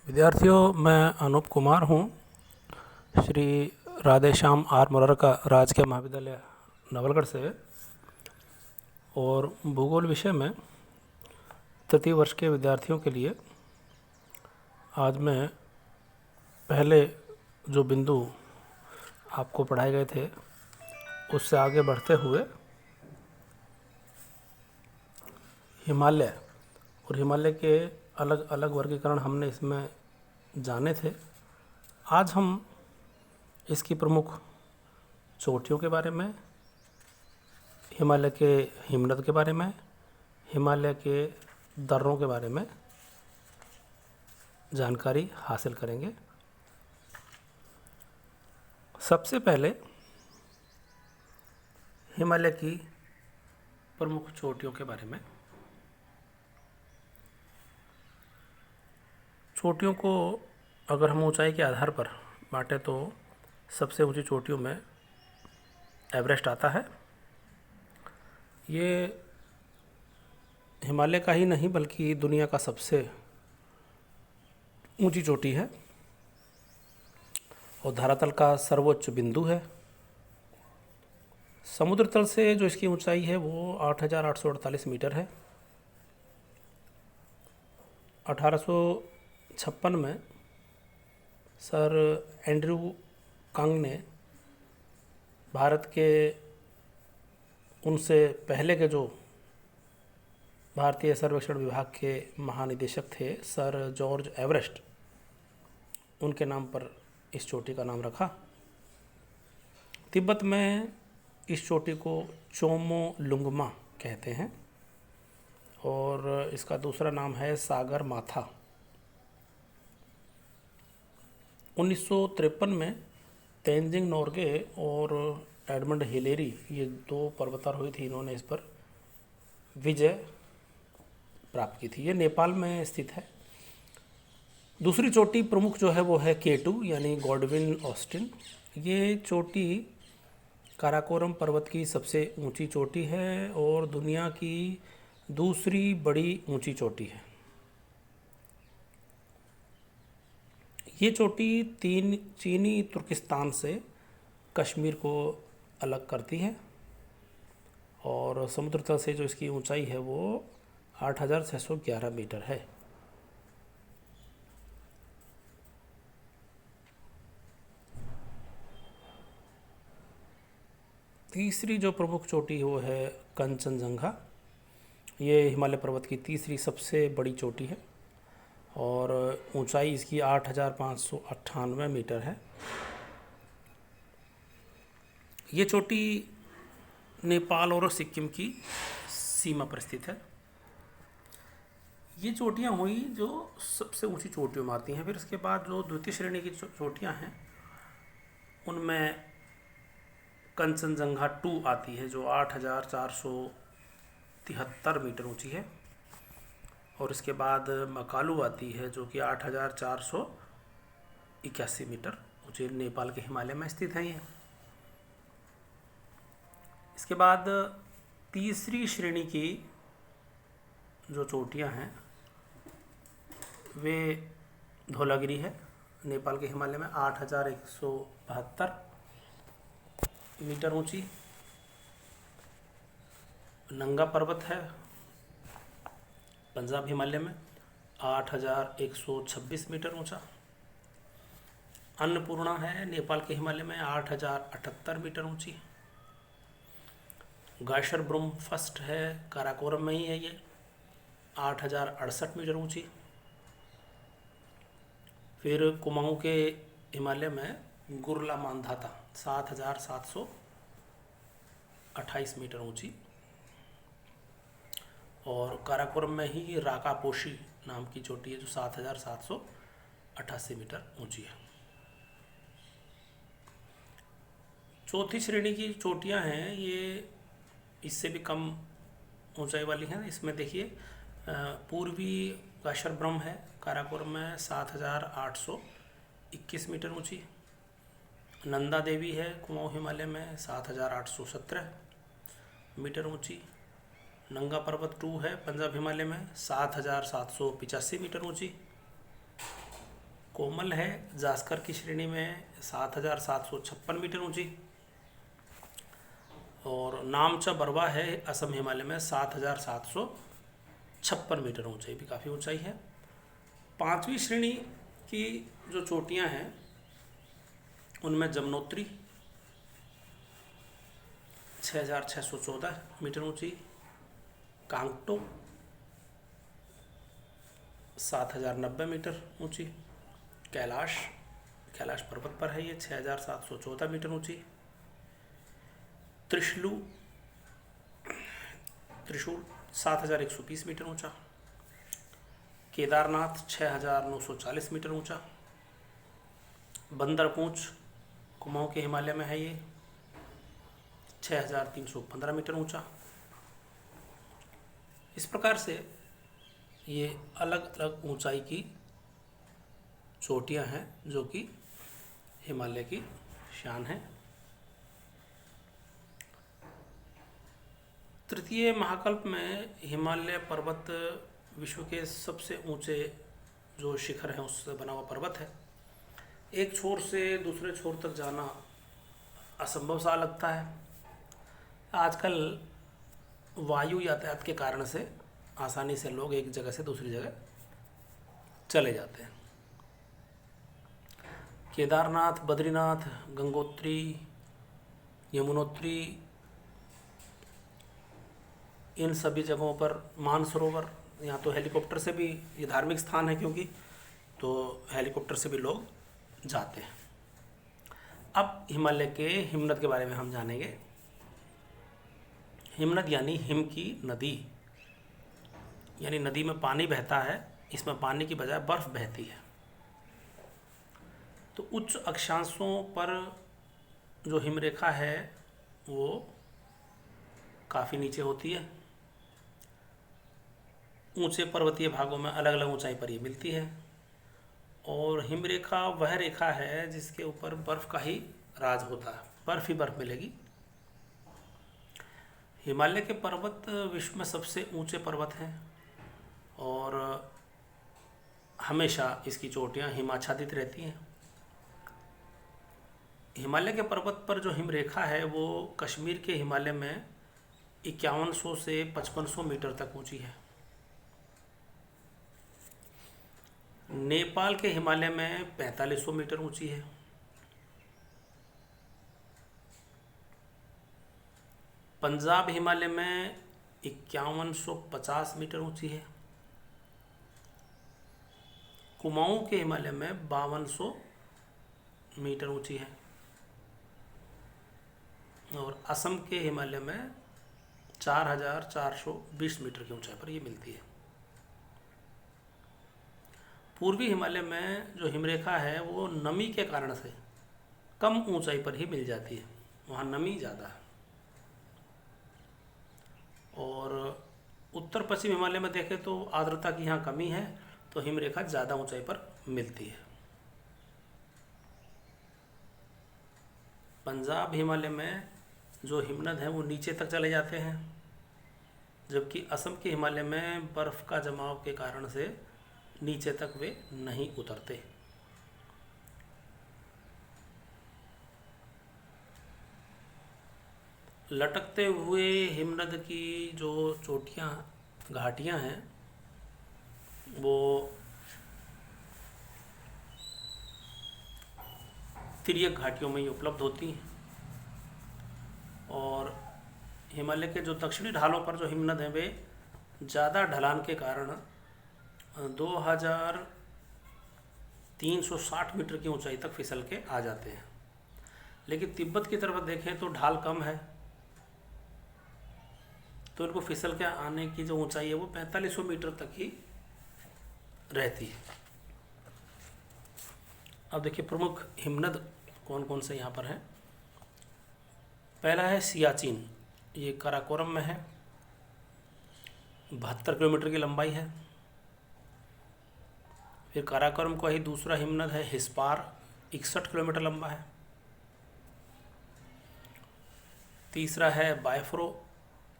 विद्यार्थियों, मैं अनूप कुमार हूँ। श्री राधेश्याम आर मुरारका राजकीय महाविद्यालय नवलगढ़ से, और भूगोल विषय में तृतीय वर्ष के विद्यार्थियों के लिए आज मैं पहले जो बिंदु आपको पढ़ाए गए थे उससे आगे बढ़ते हुए हिमालय और हिमालय के अलग अलग वर्गीकरण हमने इसमें जाने थे। आज हम इसकी प्रमुख चोटियों के बारे में, हिमालय के हिमनद के बारे में, हिमालय के दर्रों के बारे में जानकारी हासिल करेंगे। सबसे पहले हिमालय की प्रमुख चोटियों के बारे में। चोटियों को अगर हम ऊंचाई के आधार पर बांटें तो सबसे ऊंची चोटियों में एवरेस्ट आता है। ये हिमालय का ही नहीं बल्कि दुनिया का सबसे ऊंची चोटी है और धरातल का सर्वोच्च बिंदु है। समुद्र तल से जो इसकी ऊंचाई है वो 8,848 मीटर है। 1856 में सर एंड्रयू कांग ने भारत के उनसे पहले के जो भारतीय सर्वेक्षण विभाग के महानिदेशक थे सर जॉर्ज एवरेस्ट, उनके नाम पर इस चोटी का नाम रखा। तिब्बत में इस चोटी को चोमो लुंगमा कहते हैं और इसका दूसरा नाम है सागर माथा। 1953 में तेंजिंग नोर्गे और एडमंड हिलेरी, ये दो पर्वतारोही थी, इन्होंने इस पर विजय प्राप्त की थी। ये नेपाल में स्थित है। दूसरी चोटी प्रमुख जो है वो है K2 यानी गॉडविन ऑस्टिन। ये चोटी काराकोरम पर्वत की सबसे ऊंची चोटी है और दुनिया की दूसरी बड़ी ऊंची चोटी है। ये चोटी चीनी तुर्किस्तान से कश्मीर को अलग करती है और समुद्र तल से जो इसकी ऊंचाई है वो 8,611 मीटर है। तीसरी जो प्रमुख चोटी है वो है कंचनजंगा। ये हिमालय पर्वत की तीसरी सबसे बड़ी चोटी है और ऊंचाई इसकी 8,598 मीटर है। ये चोटी नेपाल और सिक्किम की सीमा पर स्थित है। ये चोटियाँ हुई जो सबसे ऊंची चोटियों में आती हैं। फिर इसके बाद जो द्वितीय श्रेणी की चोटियाँ हैं उनमें कंचनजंगा 2 आती है जो 8,473 मीटर ऊंची है और इसके बाद मकालू आती है जो कि 8,481 मीटर ऊंची नेपाल के हिमालय में स्थित है। ये इसके बाद तीसरी श्रेणी की जो चोटियां हैं वे धौलागिरी है, नेपाल के हिमालय में 8,172 मीटर ऊंची। नंगा पर्वत है पंजाब हिमालय में 8,126 मीटर ऊंचा। अन्नपूर्णा है नेपाल के हिमालय में 8,078 मीटर ऊंची। गायसर ब्रुम फर्स्ट है काराकोरम में ही है, ये 8,068 मीटर ऊंची। फिर कुमाऊं के हिमालय में गुरला मांधाता 7,728 मीटर ऊंची और काराकोरम में ही राकापोशी नाम की चोटी है जो 7,788 मीटर ऊंची है। चौथी श्रेणी की चोटियां हैं ये इससे भी कम ऊंचाई वाली हैं। इसमें देखिए पूर्वी गाशर ब्रह्म है काराकोरम में 7,821 मीटर ऊंची। नंदा देवी है कुमाऊं हिमालय में 7,817 मीटर ऊंची। नंगा पर्वत 2 है पंजाब हिमालय में 7,785 मीटर ऊंची। कोमल है जास्कर की श्रेणी में 7,756 मीटर ऊंची, और नामचा बरवा है असम हिमालय में 7,756 मीटर ऊंचाई, भी काफ़ी ऊंचाई है। पांचवी श्रेणी की जो चोटियां हैं उनमें जमुनोत्री 6,614 मीटर ऊंची, कांगटो 7,090 मीटर ऊंची, कैलाश पर्वत पर है ये 6,714 मीटर ऊंची, त्रिशूल 7,120 मीटर ऊंचा, केदारनाथ 6,940 मीटर ऊंचा, बंदरपूंछ कुमाऊं के हिमालय में है ये 6,315 मीटर ऊंचा। इस प्रकार से ये अलग अलग ऊंचाई की चोटियां हैं जो कि हिमालय की शान है। तृतीय महाकल्प में हिमालय पर्वत विश्व के सबसे ऊंचे जो शिखर हैं उससे बना हुआ पर्वत है। एक छोर से दूसरे छोर तक जाना असंभव सा लगता है। आजकल वायु यातायात के कारण से आसानी से लोग एक जगह से दूसरी जगह चले जाते हैं। केदारनाथ, बद्रीनाथ, गंगोत्री, यमुनोत्री, इन सभी जगहों पर मानसरोवर, यहाँ तो हेलीकॉप्टर से भी, ये धार्मिक स्थान है क्योंकि, तो हेलीकॉप्टर से भी लोग जाते हैं। अब हिमालय के हिमनद के बारे में हम जानेंगे। हिमनद यानी हिम की नदी, यानी नदी में पानी बहता है, इसमें पानी की बजाय बर्फ बहती है। तो उच्च अक्षांशों पर जो हिमरेखा है वो काफ़ी नीचे होती है। ऊंचे पर्वतीय भागों में अलग अलग ऊंचाई पर ये मिलती है, और हिमरेखा वह रेखा है जिसके ऊपर बर्फ़ का ही राज होता है, बर्फ़ ही बर्फ़ मिलेगी। हिमालय के पर्वत विश्व में सबसे ऊंचे पर्वत हैं और हमेशा इसकी चोटियां हिमाच्छादित रहती हैं। हिमालय के पर्वत पर जो हिमरेखा है वो कश्मीर के हिमालय में 5100 से 5500 मीटर तक ऊंची है। नेपाल के हिमालय में 4500 मीटर ऊंची है। पंजाब हिमालय में 5150 मीटर ऊंची है। कुमाऊं के हिमालय में 5200 मीटर ऊंची है, और असम के हिमालय में 4420 मीटर की ऊंचाई पर ये मिलती है। पूर्वी हिमालय में जो हिमरेखा है वो नमी के कारण से कम ऊंचाई पर ही मिल जाती है, वहाँ नमी ज़्यादा है। और उत्तर पश्चिम हिमालय में देखें तो आर्द्रता की यहाँ कमी है, तो हिमरेखा ज़्यादा ऊंचाई पर मिलती है। पंजाब हिमालय में जो हिमनद हैं वो नीचे तक चले जाते हैं, जबकि असम के हिमालय में बर्फ़ का जमाव के कारण से नीचे तक वे नहीं उतरते। लटकते हुए हिमनद की जो चोटियाँ, घाटियाँ हैं वो तिर्यक घाटियों में ही उपलब्ध होती हैं, और हिमालय के जो दक्षिणी ढालों पर जो हिमनद हैं वे ज़्यादा ढलान के कारण 2360 मीटर की ऊंचाई तक फिसल के आ जाते हैं। लेकिन तिब्बत की तरफ देखें तो ढाल कम है, तो इनको फिसल के आने की जो ऊंचाई है वो 4500 मीटर तक ही रहती है। अब देखिए प्रमुख हिमनद कौन कौन से यहाँ पर हैं। पहला है सियाचिन, ये काराकोरम में है, 72 किलोमीटर की लंबाई है। फिर काराकोरम का ही दूसरा हिमनद है हिस्पार, 61 किलोमीटर लंबा है। तीसरा है बायफ्रो,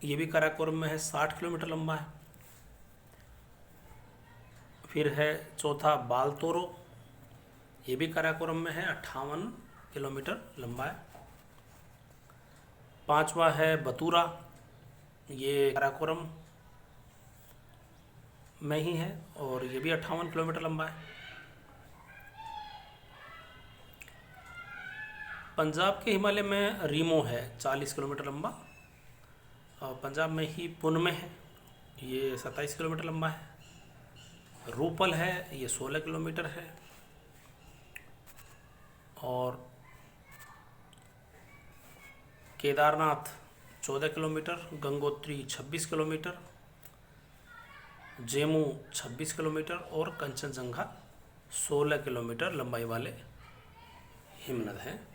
ये भी काराकोरम में है, 60 किलोमीटर लंबा है। फिर है चौथा बालतोरो, ये भी काराकोरम में है, 58 किलोमीटर लंबा है। 5वां है बतूरा, ये काराकोरम में ही है और ये भी 58 किलोमीटर लंबा है। पंजाब के हिमालय में रीमो है, 40 किलोमीटर लंबा, और पंजाब में ही पुन में है, ये 27 किलोमीटर लंबा है। रूपल है, ये 16 किलोमीटर है। और Kedarnath 14 kilometre, Gangotri 26 kilometre, Zemu 26 kilometre और कंचनजंगा 16 किलोमीटर लंबाई वाले हिमनद हैं।